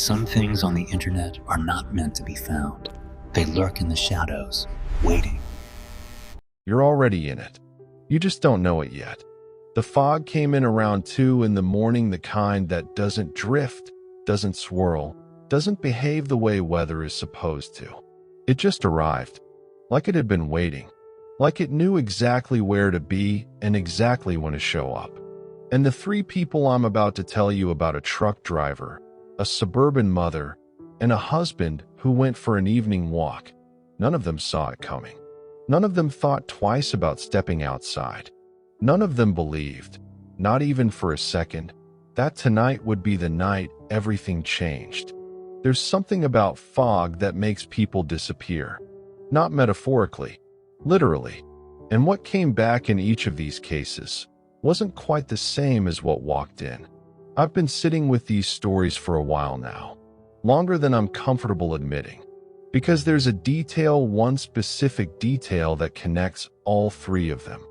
Some things on the internet are not meant to be found. They lurk in the shadows, waiting. You're already in it. You just don't know it yet. The fog came in around 2 in the morning, the kind that doesn't drift, doesn't swirl, doesn't behave the way weather is supposed to. It just arrived, like it had been waiting, like it knew exactly where to be and exactly when to show up. And the 3 people I'm about to tell you about, a truck driver, a suburban mother, and a husband who went for an evening walk, none of them saw it coming. None of them thought twice about stepping outside. None of them believed, not even for a second, that tonight would be the night everything changed. There's something about fog that makes people disappear. Not metaphorically, literally. And what came back in each of these cases wasn't quite the same as what walked in. I've been sitting with these stories for a while now, longer than I'm comfortable admitting, because there's a detail, one specific detail that connects all 3 of them.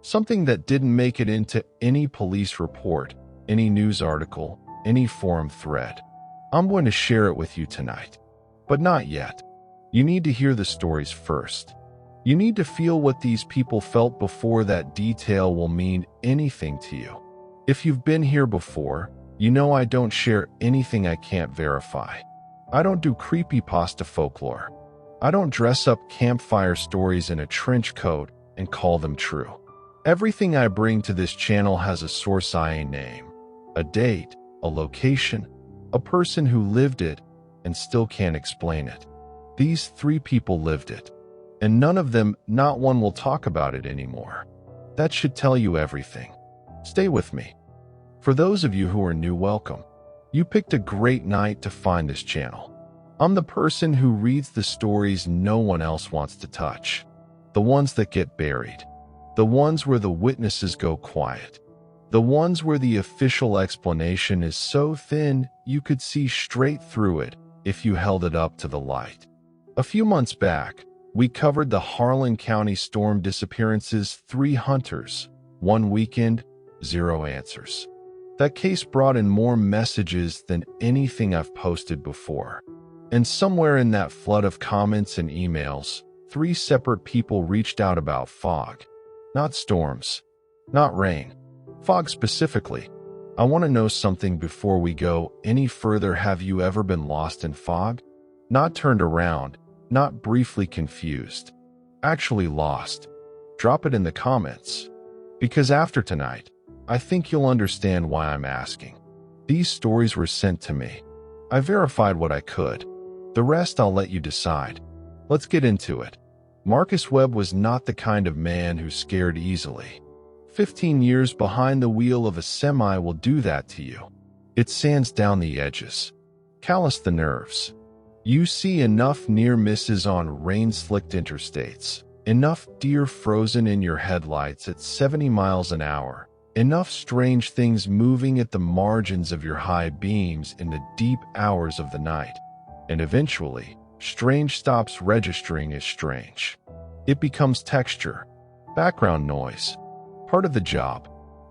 Something that didn't make it into any police report, any news article, any forum thread. I'm going to share it with you tonight. But not yet. You need to hear the stories first. You need to feel what these people felt before that detail will mean anything to you. If you've been here before, you know I don't share anything I can't verify. I don't do creepypasta folklore. I don't dress up campfire stories in a trench coat and call them true. Everything I bring to this channel has a source, a name, a date, a location, a person who lived it and still can't explain it. These 3 people lived it, and none of them, not one, will talk about it anymore. That should tell you everything. Stay with me. For those of you who are new, welcome. You picked a great night to find this channel. I'm the person who reads the stories no one else wants to touch. The ones that get buried. The ones where the witnesses go quiet. The ones where the official explanation is so thin you could see straight through it if you held it up to the light. A few months back, we covered the Harlan County storm disappearances, 3 hunters, 1 weekend, 0 answers. That case brought in more messages than anything I've posted before. And somewhere in that flood of comments and emails, 3 separate people reached out about fog. Not storms, not rain, fog specifically. I want to know something before we go any further. Have you ever been lost in fog? Not turned around, not briefly confused. Actually lost. Drop it in the comments. Because after tonight, I think you'll understand why I'm asking. These stories were sent to me. I verified what I could. The rest I'll let you decide. Let's get into it. Marcus Webb was not the kind of man who scared easily. 15 years behind the wheel of a semi will do that to you. It sands down the edges, callous the nerves. You see enough near misses on rain-slicked interstates, enough deer frozen in your headlights at 70 miles an hour, enough strange things moving at the margins of your high beams in the deep hours of the night, and eventually, strange stops registering as strange. It becomes texture, background noise, part of the job.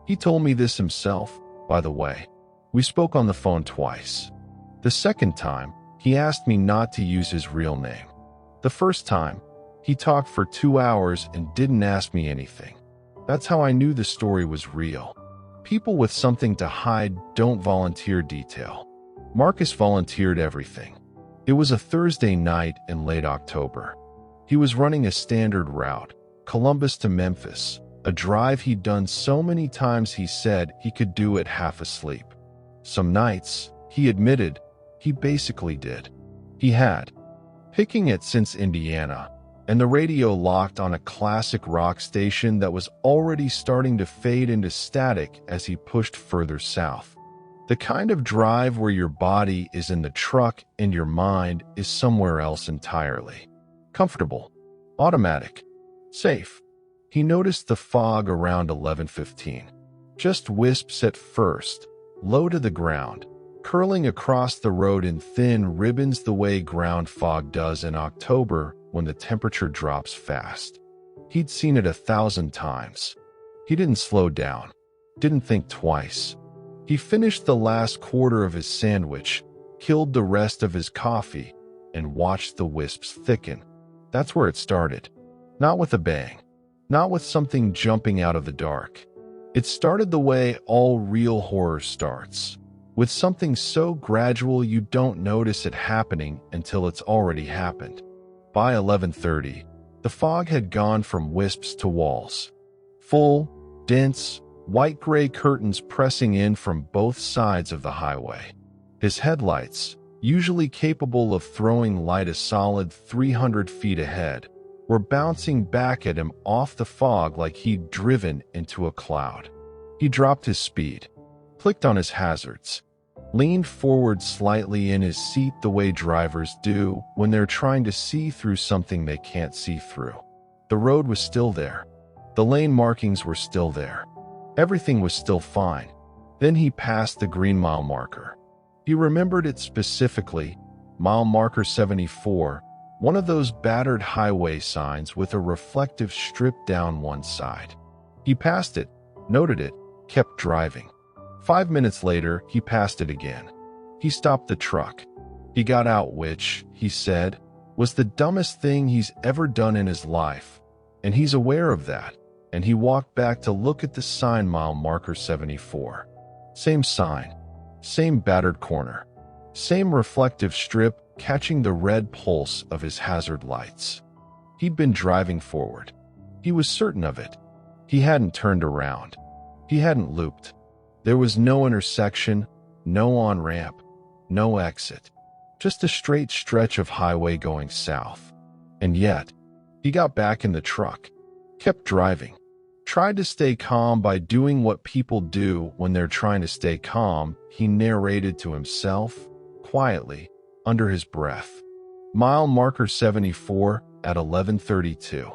He told me this himself, by the way. We spoke on the phone twice. The second time, he asked me not to use his real name. The first time, he talked for 2 hours and didn't ask me anything. That's how I knew the story was real. People with something to hide don't volunteer detail. Marcus volunteered everything. It was a Thursday night in late October. He was running a standard route, Columbus to Memphis, a drive he'd done so many times he said he could do it half asleep. Some nights, he admitted, he basically did. He had. Picking it since Indiana, and the radio locked on a classic rock station that was already starting to fade into static as he pushed further south. The kind of drive where your body is in the truck and your mind is somewhere else entirely. Comfortable, automatic, safe. He noticed the fog around 11:15. Just wisps at first, low to the ground, curling across the road in thin ribbons the way ground fog does in October when the temperature drops fast. He'd seen it 1,000 times. He didn't slow down, didn't think twice. He finished the last quarter of his sandwich, killed the rest of his coffee, and watched the wisps thicken. That's where it started. Not with a bang. Not with something jumping out of the dark. It started the way all real horror starts, with something so gradual you don't notice it happening until it's already happened. By 11:30, the fog had gone from wisps to walls. Full, dense, white-gray curtains pressing in from both sides of the highway. His headlights, usually capable of throwing light a solid 300 feet ahead, were bouncing back at him off the fog like he'd driven into a cloud. He dropped his speed, clicked on his hazards, leaned forward slightly in his seat the way drivers do when they're trying to see through something they can't see through. The road was still there. The lane markings were still there. Everything was still fine. Then he passed the green mile marker. He remembered it specifically, mile marker 74, one of those battered highway signs with a reflective strip down one side. He passed it, noted it, kept driving. 5 minutes later, he passed it again. He stopped the truck. He got out, which, he said, was the dumbest thing he's ever done in his life, and he's aware of that, and he walked back to look at the sign mile marker 74. Same sign, same battered corner, same reflective strip catching the red pulse of his hazard lights. He'd been driving forward. He was certain of it. He hadn't turned around. He hadn't looped. There was no intersection, no on-ramp, no exit. Just a straight stretch of highway going south. And yet, he got back in the truck, kept driving, tried to stay calm by doing what people do when they're trying to stay calm, he narrated to himself, quietly, under his breath. Mile marker 74 at 11:32.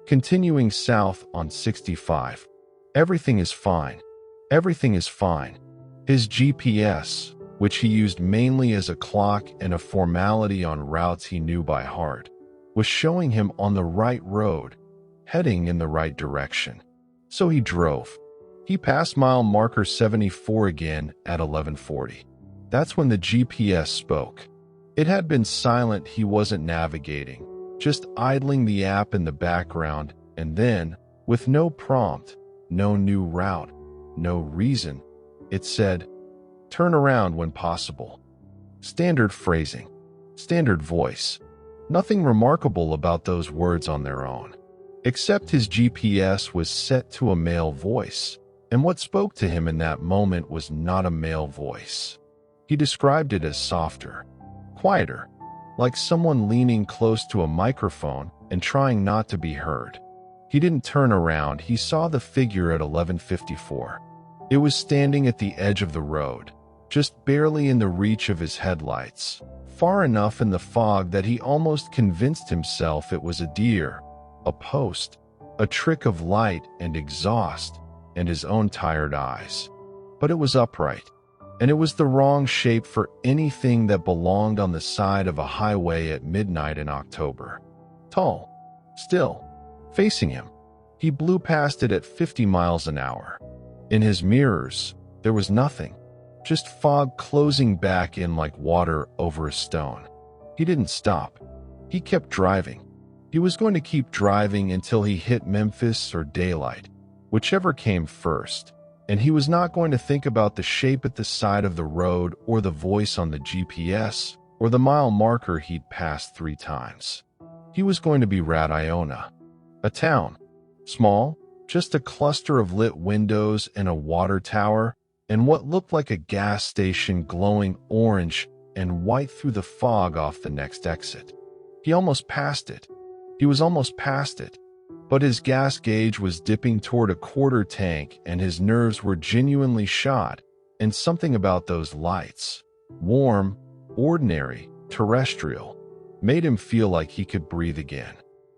Continuing south on 65. Everything is fine. Everything is fine. His GPS, which he used mainly as a clock and a formality on routes he knew by heart, was showing him on the right road, heading in the right direction. So he drove. He passed mile marker 74 again at 11:40. That's when the GPS spoke. It had been silent. He wasn't navigating, just idling the app in the background, and then, with no prompt, no new route, no reason, it said, "Turn around when possible." Standard phrasing, standard voice. Nothing remarkable about those words on their own, except his GPS was set to a male voice, and what spoke to him in that moment was not a male voice. He described it as softer, quieter, like someone leaning close to a microphone and trying not to be heard. He didn't turn around. He saw the figure at 11:54. It was standing at the edge of the road, just barely in the reach of his headlights, far enough in the fog that he almost convinced himself it was a deer, a post, a trick of light and exhaust, and his own tired eyes. But it was upright, and it was the wrong shape for anything that belonged on the side of a highway at midnight in October. Tall, still, facing him. He blew past it at 50 miles an hour. In his mirrors, there was nothing, just fog closing back in like water over a stone. He didn't stop. He kept driving. He was going to keep driving until he hit Memphis or daylight, whichever came first, and he was not going to think about the shape at the side of the road or the voice on the GPS or the mile marker he'd passed 3 times. He was going to be Radiona, a town, small, just a cluster of lit windows and a water tower, and what looked like a gas station glowing orange and white through the fog off the next exit. He almost passed it. He was almost past it, but his gas gauge was dipping toward a quarter tank and his nerves were genuinely shot, and something about those lights, warm, ordinary, terrestrial, made him feel like he could breathe again.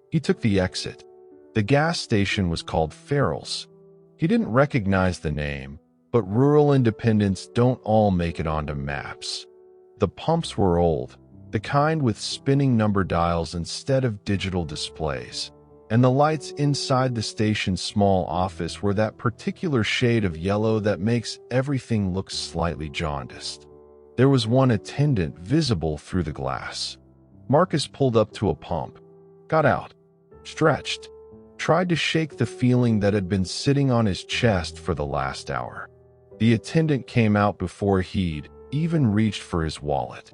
He took the exit. The gas station was called Farrell's. He didn't recognize the name, but rural independents don't all make it onto maps. The pumps were old, the kind with spinning number dials instead of digital displays, and the lights inside the station's small office were that particular shade of yellow that makes everything look slightly jaundiced. There was one attendant visible through the glass. Marcus pulled up to a pump, got out, stretched, tried to shake the feeling that had been sitting on his chest for the last hour. The attendant came out before he'd even reached for his wallet.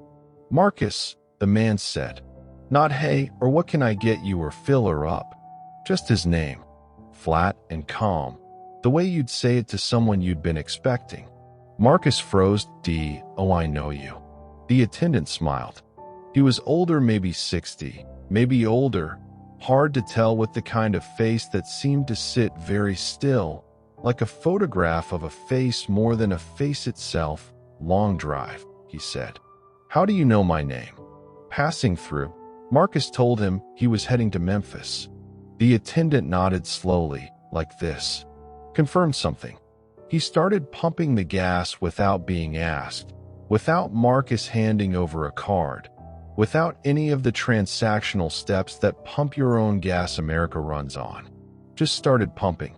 "Marcus," the man said. Not "hey" or "what can I get you" or "fill her up." Just his name, flat and calm, the way you'd say it to someone you'd been expecting. Marcus froze. "Oh, I know you." The attendant smiled. He was older, maybe 60, maybe older, hard to tell, with the kind of face that seemed to sit very still, like a photograph of a face more than a face itself. "Long drive," he said. "How do you know my name?" "Passing through." Marcus told him he was heading to Memphis. The attendant nodded slowly, like this. Confirmed something. He started pumping the gas without being asked, without Marcus handing over a card, without any of the transactional steps that Pump Your Own Gas America runs on. Just started pumping.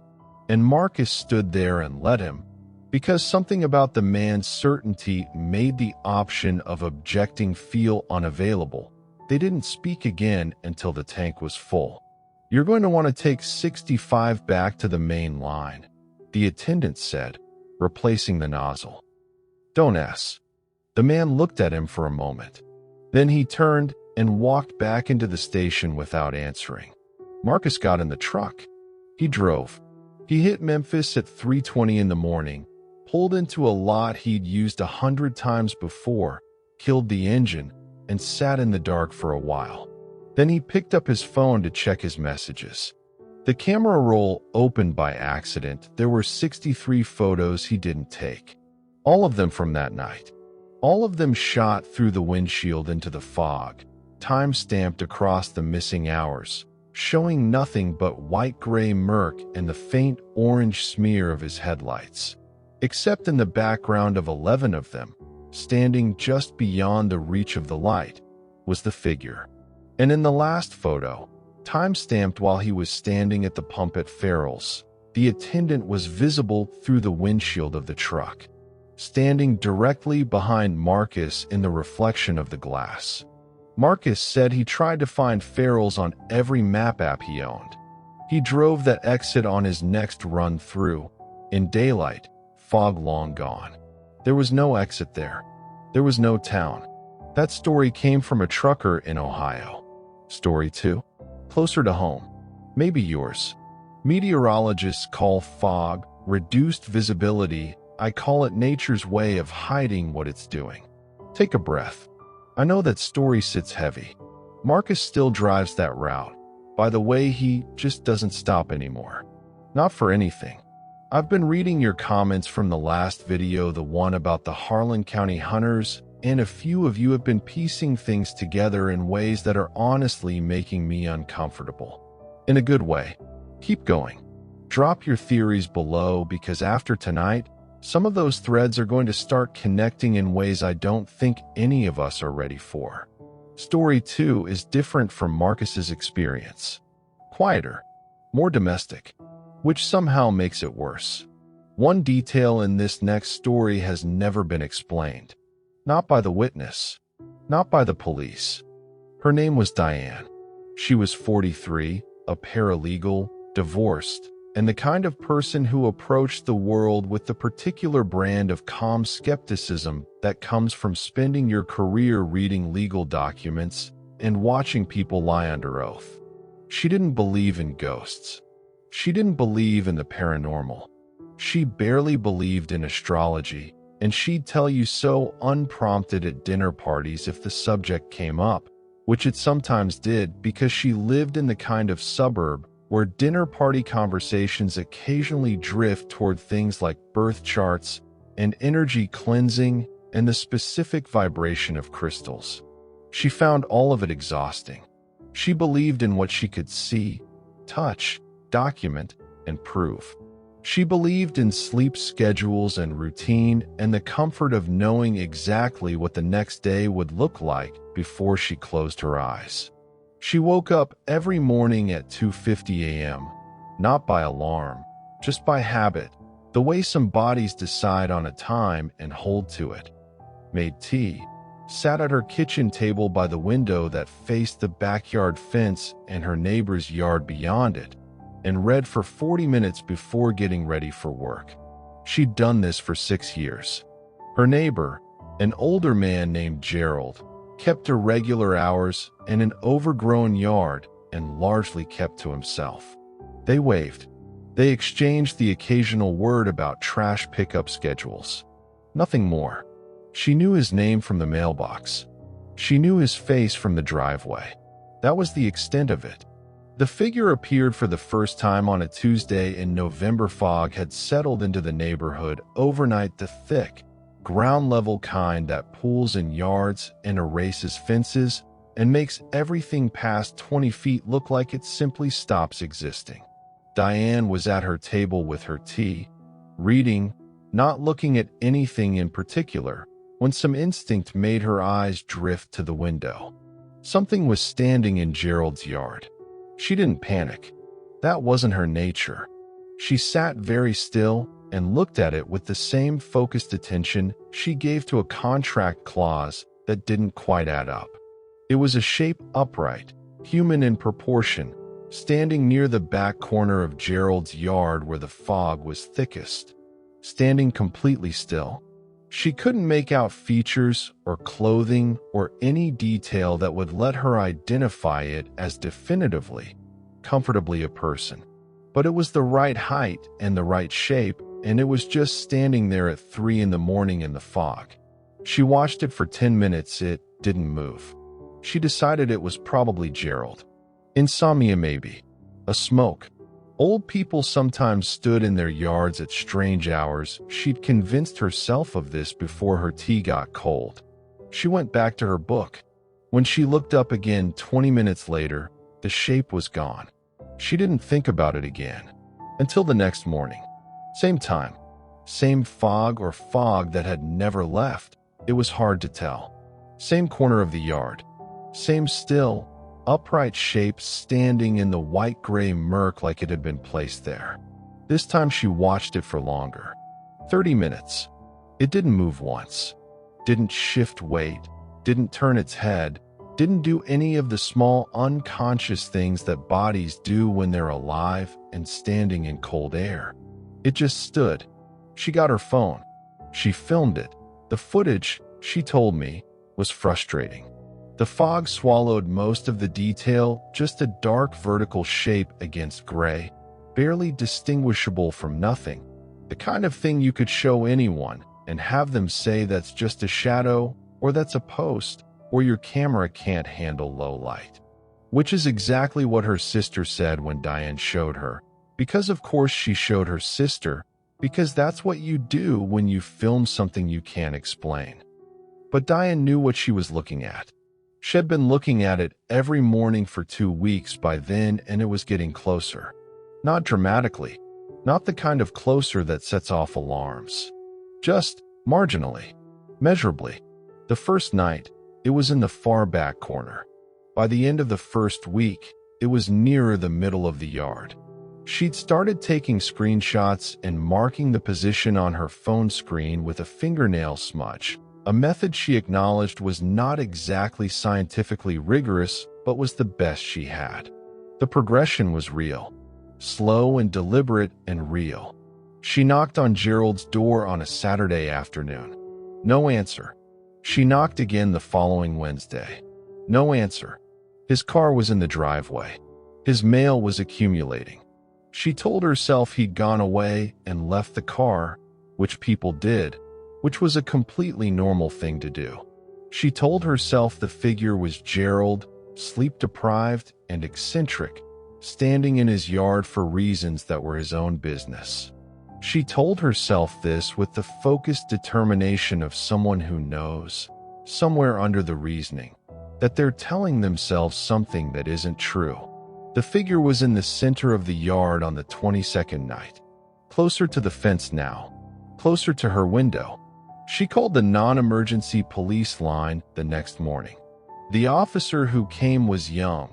And Marcus stood there and let him, because something about the man's certainty made the option of objecting feel unavailable. They didn't speak again until the tank was full. "You're going to want to take 65 back to the main line," the attendant said, replacing the nozzle. "Don't ask." The man looked at him for a moment. Then he turned and walked back into the station without answering. Marcus got in the truck. He drove. He hit Memphis at 3:20 in the morning, pulled into a lot he'd used 100 times before, killed the engine, and sat in the dark for a while. Then he picked up his phone to check his messages. The camera roll opened by accident. There were 63 photos he didn't take. All of them from that night. All of them shot through the windshield into the fog, time-stamped across the missing hours, showing nothing but white-gray murk and the faint orange smear of his headlights. Except in the background of 11 of them, standing just beyond the reach of the light, was the figure. And in the last photo, time-stamped while he was standing at the pump at Farrell's, the attendant was visible through the windshield of the truck, standing directly behind Marcus in the reflection of the glass. Marcus said he tried to find Farrell's on every map app he owned. He drove that exit on his next run through. In daylight, fog long gone. There was no exit there. There was no town. That story came from a trucker in Ohio. Story 2? Closer to home. Maybe yours. Meteorologists call fog reduced visibility. I call it nature's way of hiding what it's doing. Take a breath. I know that story sits heavy. Marcus still drives that route. By the way, he just doesn't stop anymore. Not for anything. I've been reading your comments from the last video, the one about the Harlan County hunters, and a few of you have been piecing things together in ways that are honestly making me uncomfortable. In a good way. Keep going. Drop your theories below, because after tonight, some of those threads are going to start connecting in ways I don't think any of us are ready for. Story 2 is different from Marcus's experience. Quieter. More domestic. Which somehow makes it worse. One detail in this next story has never been explained. Not by the witness. Not by the police. Her name was Diane. She was 43, a paralegal, divorced, and the kind of person who approached the world with the particular brand of calm skepticism that comes from spending your career reading legal documents and watching people lie under oath. She didn't believe in ghosts. She didn't believe in the paranormal. She barely believed in astrology, and she'd tell you so unprompted at dinner parties if the subject came up, which it sometimes did because she lived in the kind of suburb where dinner party conversations occasionally drift toward things like birth charts and energy cleansing and the specific vibration of crystals. She found all of it exhausting. She believed in what she could see, touch, document, and prove. She believed in sleep schedules and routine and the comfort of knowing exactly what the next day would look like before she closed her eyes. She woke up every morning at 2:50 a.m., not by alarm, just by habit, the way some bodies decide on a time and hold to it. made tea, sat at her kitchen table by the window that faced the backyard fence and her neighbor's yard beyond it, and read for 40 minutes before getting ready for work. She'd done this for 6 years. Her neighbor, an older man named Gerald, kept irregular hours and an overgrown yard and largely kept to himself. They waved. They exchanged the occasional word about trash pickup schedules. Nothing more. She knew his name from the mailbox. She knew his face from the driveway. That was the extent of it. The figure appeared for the first time on a Tuesday in November. Fog had settled into the neighborhood overnight, the thick, ground-level kind that pools in yards and erases fences and makes everything past 20 feet look like it simply stops existing. Diane was at her table with her tea, reading, not looking at anything in particular, when some instinct made her eyes drift to the window. Something was standing in Gerald's yard. She didn't panic. That wasn't her nature. She sat very still and looked at it with the same focused attention she gave to a contract clause that didn't quite add up. It was a shape upright, human in proportion, standing near the back corner of Gerald's yard where the fog was thickest, standing completely still. She couldn't make out features or clothing or any detail that would let her identify it as definitively, comfortably a person. But it was the right height and the right shape, and it was just standing there at 3 a.m. in the fog. She watched it for 10 minutes. It didn't move. She decided it was probably Gerald. Insomnia maybe. A smoke. Old people sometimes stood in their yards at strange hours. She'd convinced herself of this before her tea got cold. She went back to her book. When she looked up again 20 minutes later, the shape was gone. She didn't think about it again. Until the next morning. Same time. Same fog or fog that had never left. It was hard to tell. Same corner of the yard. Same still, upright shape standing in the white-gray murk like it had been placed there. This time she watched it for longer. 30 minutes. It didn't move once. Didn't shift weight. Didn't turn its head. Didn't do any of the small unconscious things that bodies do when they're alive and standing in cold air. It just stood. She got her phone. She filmed it. The footage, she told me, was frustrating. The fog swallowed most of the detail, just a dark vertical shape against gray, barely distinguishable from nothing. The kind of thing you could show anyone and have them say that's just a shadow, or that's a post, or your camera can't handle low light. Which is exactly what her sister said when Diane showed her. Because of course she showed her sister, because that's what you do when you film something you can't explain. But Diane knew what she was looking at. She'd been looking at it every morning for 2 weeks by then, and it was getting closer. Not dramatically. Not the kind of closer that sets off alarms. Just marginally. Measurably. The first night, it was in the far back corner. By the end of the first week, it was nearer the middle of the yard. She'd started taking screenshots and marking the position on her phone screen with a fingernail smudge. A method she acknowledged was not exactly scientifically rigorous, but was the best she had. The progression was real. Slow and deliberate and real. She knocked on Gerald's door on a Saturday afternoon. No answer. She knocked again the following Wednesday. No answer. His car was in the driveway. His mail was accumulating. She told herself he'd gone away and left the car, which people did, which was a completely normal thing to do. She told herself the figure was Gerald, sleep-deprived and eccentric, standing in his yard for reasons that were his own business. She told herself this with the focused determination of someone who knows, somewhere under the reasoning, that they're telling themselves something that isn't true. The figure was in the center of the yard on the 22nd night, closer to the fence now, closer to her window. She called the non-emergency police line the next morning. The officer who came was young,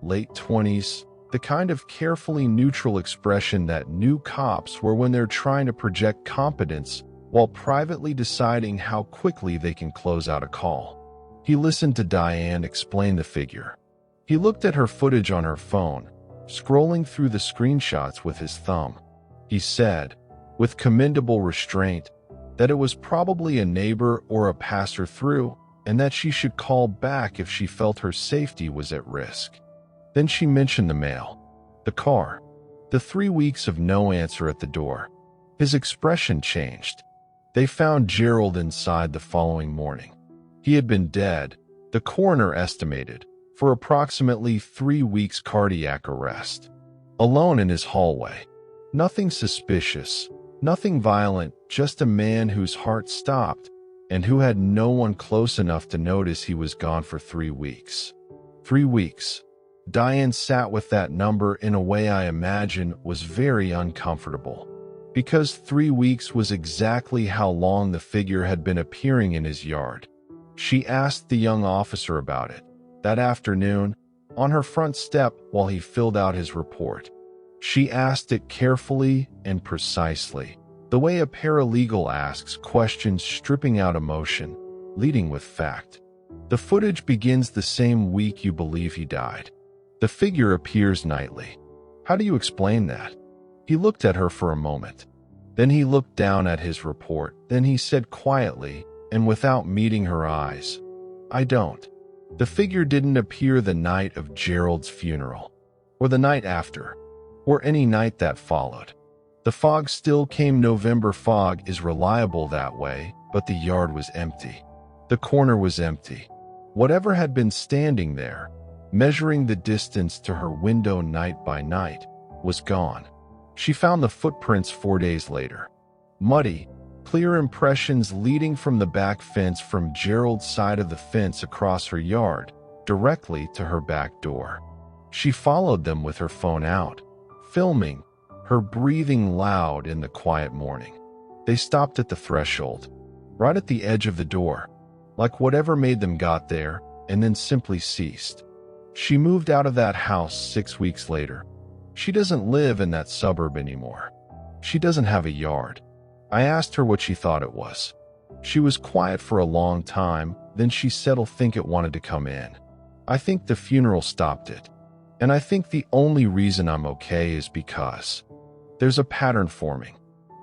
late 20s, the kind of carefully neutral expression that new cops were when they're trying to project competence while privately deciding how quickly they can close out a call. He listened to Diane explain the figure. He looked at her footage on her phone, scrolling through the screenshots with his thumb. He said, with commendable restraint, that it was probably a neighbor or a passer-through, and that she should call back if she felt her safety was at risk. Then she mentioned the mail, the car, the 3 weeks of no answer at the door. His expression changed. They found Gerald inside the following morning. He had been dead, the coroner estimated, for approximately 3 weeks cardiac arrest. Alone in his hallway. Nothing suspicious, nothing violent, just a man whose heart stopped and who had no one close enough to notice he was gone for 3 weeks. 3 weeks. Diane sat with that number in a way I imagine was very uncomfortable. Because 3 weeks was exactly how long the figure had been appearing in his yard. She asked the young officer about it that afternoon on her front step while he filled out his report. She asked it carefully and precisely, the way a paralegal asks questions, stripping out emotion, leading with fact. The footage begins the same week you believe he died. The figure appears nightly. How do you explain that? He looked at her for a moment. Then he looked down at his report. Then he said quietly, and without meeting her eyes, I don't. The figure didn't appear the night of Gerald's funeral, or the night after, or any night that followed. The fog still came. November fog is reliable that way, but the yard was empty. The corner was empty. Whatever had been standing there, measuring the distance to her window night by night, was gone. She found the footprints 4 days later. Muddy, clear impressions leading from the back fence from Gerald's side of the fence across her yard, directly to her back door. She followed them with her phone out, filming, her breathing loud in the quiet morning. They stopped at the threshold, right at the edge of the door, like whatever made them got there, and then simply ceased. She moved out of that house 6 weeks later. She doesn't live in that suburb anymore. She doesn't have a yard. I asked her what she thought it was. She was quiet for a long time, then she said, "I think it wanted to come in. I think the funeral stopped it. And I think the only reason I'm okay is because there's a pattern forming.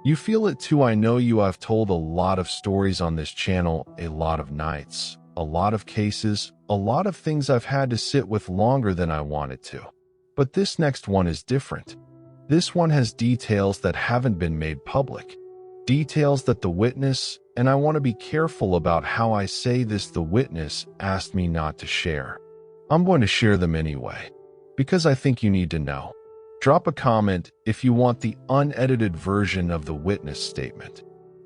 You feel it too. I know you. I've told a lot of stories on this channel, a lot of nights, a lot of cases, a lot of things I've had to sit with longer than I wanted to. But this next one is different. This one has details that haven't been made public. Details that the witness, and I want to be careful about how I say this, the witness asked me not to share. I'm going to share them anyway, because I think you need to know. Drop a comment if you want the unedited version of the witness statement.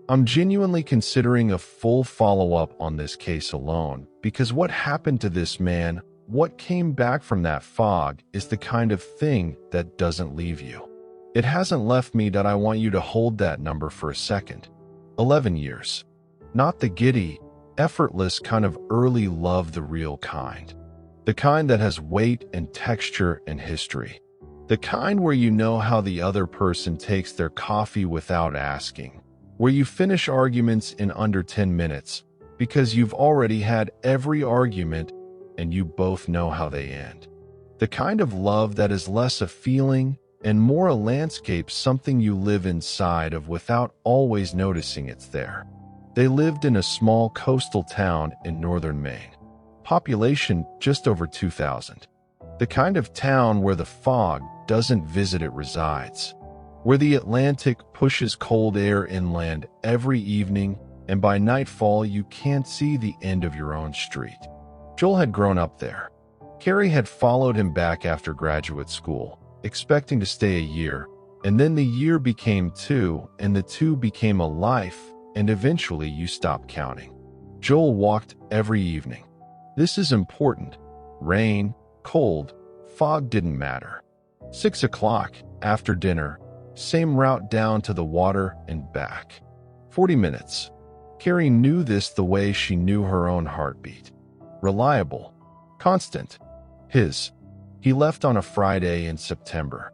I'm genuinely considering a full follow-up on this case alone, because what happened to this man, what came back from that fog, is the kind of thing that doesn't leave you. It hasn't left me. That I want you to hold that number for a second. 11 years. Not the giddy, effortless kind of early love, the real kind. The kind that has weight and texture and history. The kind where you know how the other person takes their coffee without asking. Where you finish arguments in under 10 minutes because you've already had every argument and you both know how they end. The kind of love that is less a feeling and more a landscape, something you live inside of without always noticing it's there. They lived in a small coastal town in northern Maine. Population just over 2,000. The kind of town where the fog doesn't visit, it resides. Where the Atlantic pushes cold air inland every evening, and by nightfall you can't see the end of your own street. Joel had grown up there. Carrie had followed him back after graduate school, expecting to stay a year, and then the year became 2, and the 2 became a life, and eventually you stopped counting. Joel walked every evening. This is important. Rain, cold, fog didn't matter. 6 o'clock, after dinner, same route down to the water and back. 40 minutes. Carrie knew this the way she knew her own heartbeat. Reliable. Constant. His. He left on a Friday in September.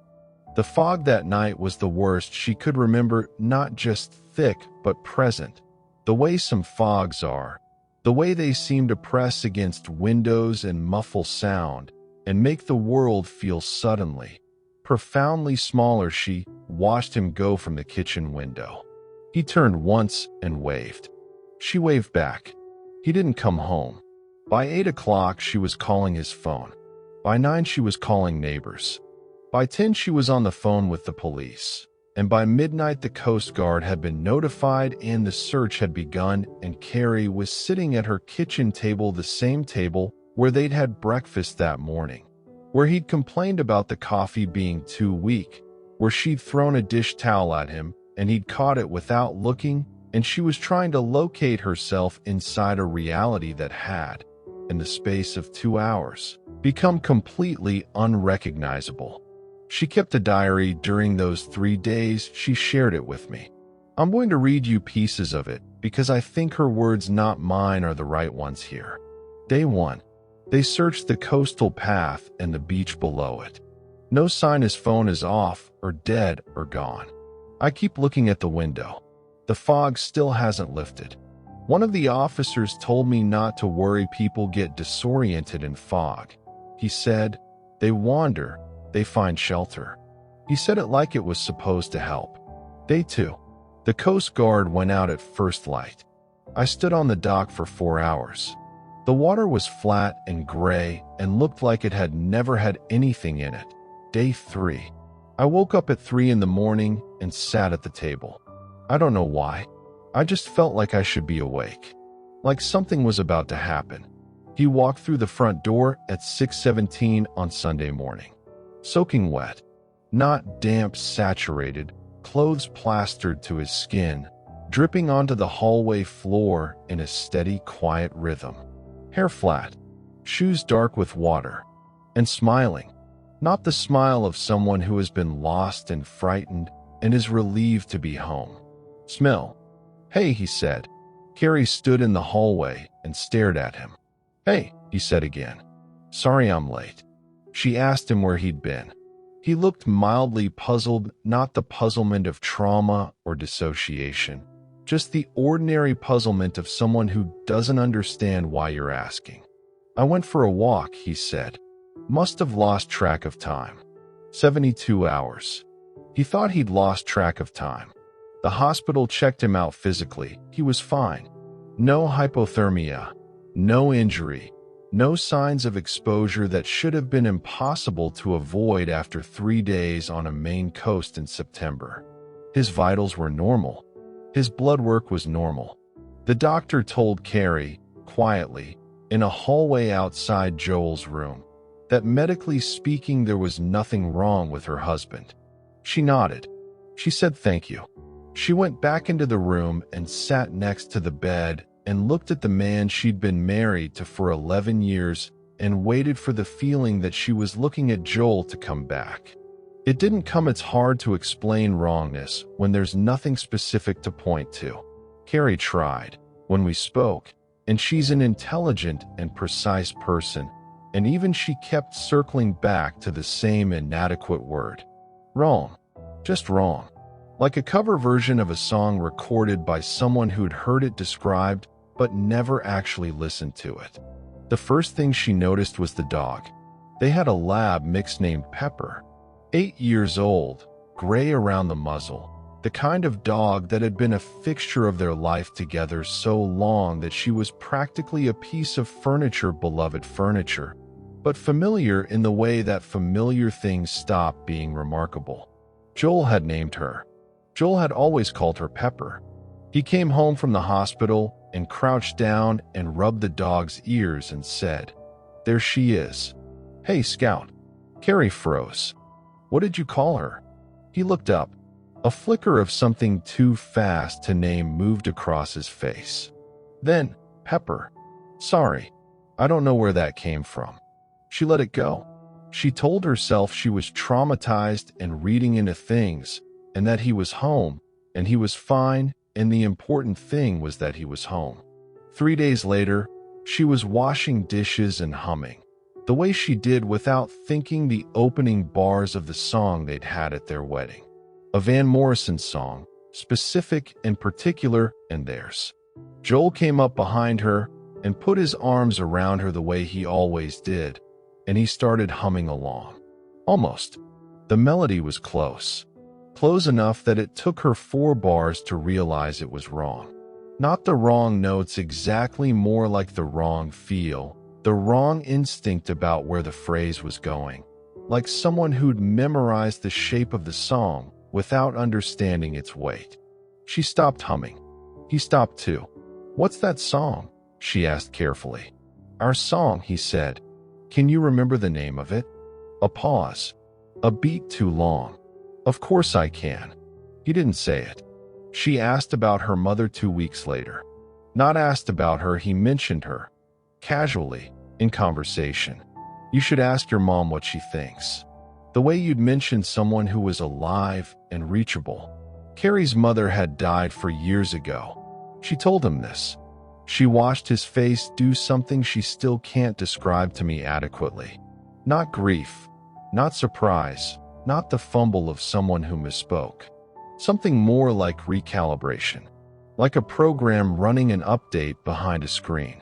The fog that night was the worst she could remember, not just thick but present, the way some fogs are, the way they seem to press against windows and muffle sound and make the world feel suddenly, profoundly smaller. She watched him go from the kitchen window. He turned once and waved. She waved back. He didn't come home. By 8 o'clock, she was calling his phone. By 9, she was calling neighbors. By 10, she was on the phone with the police. And by midnight, the Coast Guard had been notified and the search had begun, and Carrie was sitting at her kitchen table, the same table where they'd had breakfast that morning, where he'd complained about the coffee being too weak, where she'd thrown a dish towel at him and he'd caught it without looking, and she was trying to locate herself inside a reality that had, in the space of 2 hours, become completely unrecognizable. She kept a diary during those 3 days. She shared it with me. I'm going to read you pieces of it because I think her words, not mine, are the right ones here. Day 1. They searched the coastal path and the beach below it. No sign his phone is off or dead or gone. I keep looking at the window. The fog still hasn't lifted. One of the officers told me not to worry, people get disoriented in fog. He said, they wander, they find shelter. He said it like it was supposed to help. Day 2. The Coast Guard went out at first light. I stood on the dock for 4 hours. The water was flat and gray and looked like it had never had anything in it. Day 3. I woke up at 3 in the morning and sat at the table. I don't know why. I just felt like I should be awake. Like something was about to happen. He walked through the front door at 6:17 on Sunday morning. Soaking wet. Not damp, saturated, clothes plastered to his skin, dripping onto the hallway floor in a steady, quiet rhythm. Hair flat, shoes dark with water, and smiling. Not the smile of someone who has been lost and frightened and is relieved to be home. Smell. Hey, he said. Carrie stood in the hallway and stared at him. Hey, he said again. Sorry I'm late. She asked him where he'd been. He looked mildly puzzled, not the puzzlement of trauma or dissociation, just the ordinary puzzlement of someone who doesn't understand why you're asking. I went for a walk, he said. Must have lost track of time. 72 hours. He thought he'd lost track of time. The hospital checked him out physically. He was fine. No hypothermia, no injury, no signs of exposure that should have been impossible to avoid after 3 days on a Maine coast in September. His vitals were normal. His blood work was normal. The doctor told Carrie, quietly, in a hallway outside Joel's room, that medically speaking there was nothing wrong with her husband. She nodded. She said thank you. She went back into the room and sat next to the bed and looked at the man she'd been married to for 11 years and waited for the feeling that she was looking at Joel to come back. It didn't come. It's hard to explain wrongness when there's nothing specific to point to. Carrie tried when we spoke, and she's an intelligent and precise person, and even she kept circling back to the same inadequate word. Wrong. Just wrong. Like a cover version of a song recorded by someone who'd heard it described but never actually listened to it. The first thing she noticed was the dog. They had a lab mix named Pepper. 8 years old, gray around the muzzle, the kind of dog that had been a fixture of their life together so long that she was practically a piece of furniture, beloved furniture, but familiar in the way that familiar things stop being remarkable. Joel had named her. Joel had always called her Pepper. He came home from the hospital and crouched down and rubbed the dog's ears and said, "There she is." "Hey, Scout." Carrie froze. "What did you call her?" He looked up. A flicker of something too fast to name moved across his face. Then, "Pepper. Sorry. I don't know where that came from." She let it go. She told herself she was traumatized and reading into things, and that he was home, and he was fine, and the important thing was that he was home. 3 days later, she was washing dishes and humming, the way she did without thinking, the opening bars of the song they'd had at their wedding. A Van Morrison song, specific and particular, and theirs. Joel came up behind her and put his arms around her the way he always did, and he started humming along. Almost. The melody was close. Close enough that it took her 4 bars to realize it was wrong. Not the wrong notes exactly, more like the wrong feel, the wrong instinct about where the phrase was going. Like someone who'd memorized the shape of the song without understanding its weight. She stopped humming. He stopped too. "What's that song?" she asked carefully. "Our song," he said. "Can you remember the name of it?" A pause. A beat too long. "Of course I can." He didn't say it. She asked about her mother 2 weeks later. Not asked about her, he mentioned her. Casually, in conversation. "You should ask your mom what she thinks." The way you'd mention someone who was alive and reachable. Carrie's mother had died 4 years ago. She told him this. She watched his face do something she still can't describe to me adequately. Not grief, not surprise, not the fumble of someone who misspoke. Something more like recalibration. Like a program running an update behind a screen.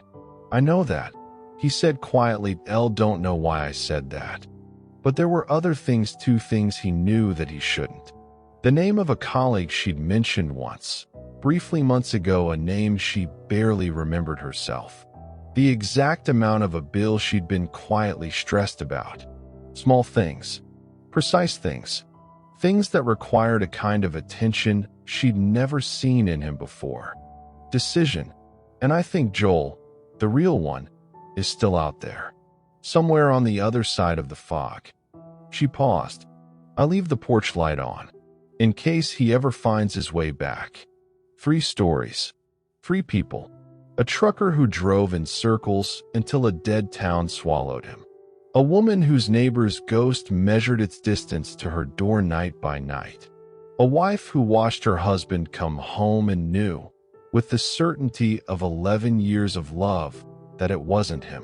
"I know that," he said quietly. "Elle don't know why I said that." But there were other things, 2 things he knew that he shouldn't. The name of a colleague she'd mentioned once, briefly months ago, a name she barely remembered herself. The exact amount of a bill she'd been quietly stressed about. Small things. Precise things. Things that required a kind of attention she'd never seen in him before. Decision. And I think Joel, the real one, is still out there. Somewhere on the other side of the fog. She paused. "I leave the porch light on, in case he ever finds his way back." 3 stories. 3 people. A trucker who drove in circles until a dead town swallowed him. A woman whose neighbor's ghost measured its distance to her door night by night. A wife who watched her husband come home and knew, with the certainty of 11 years of love, that it wasn't him.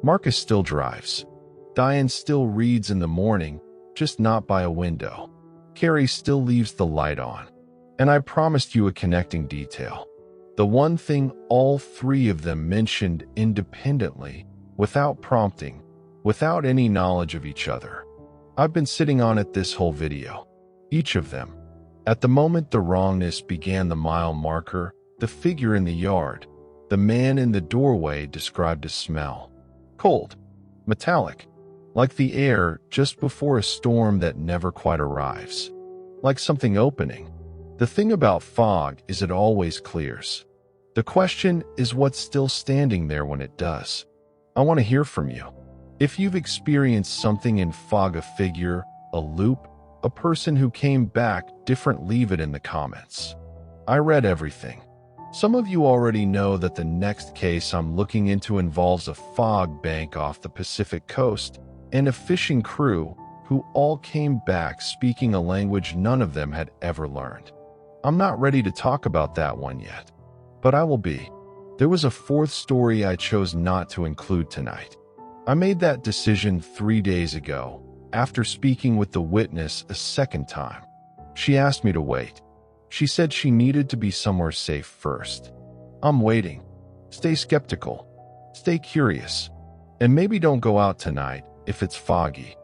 Marcus still drives. Diane still reads in the morning, just not by a window. Carrie still leaves the light on. And I promised you a connecting detail. The one thing all 3 of them mentioned independently, without prompting, without any knowledge of each other. I've been sitting on it this whole video. Each of them. At the moment the wrongness began, the mile marker, the figure in the yard, the man in the doorway described a smell. Cold. Metallic. Like the air just before a storm that never quite arrives. Like something opening. The thing about fog is it always clears. The question is what's still standing there when it does. I want to hear from you. If you've experienced something in fog, a figure, a loop, a person who came back different, leave it in the comments. I read everything. Some of you already know that the next case I'm looking into involves a fog bank off the Pacific coast and a fishing crew who all came back speaking a language none of them had ever learned. I'm not ready to talk about that one yet, but I will be. There was a 4th story I chose not to include tonight. I made that decision 3 days ago, after speaking with the witness a 2nd time. She asked me to wait. She said she needed to be somewhere safe first. I'm waiting. Stay skeptical. Stay curious. And maybe don't go out tonight if it's foggy.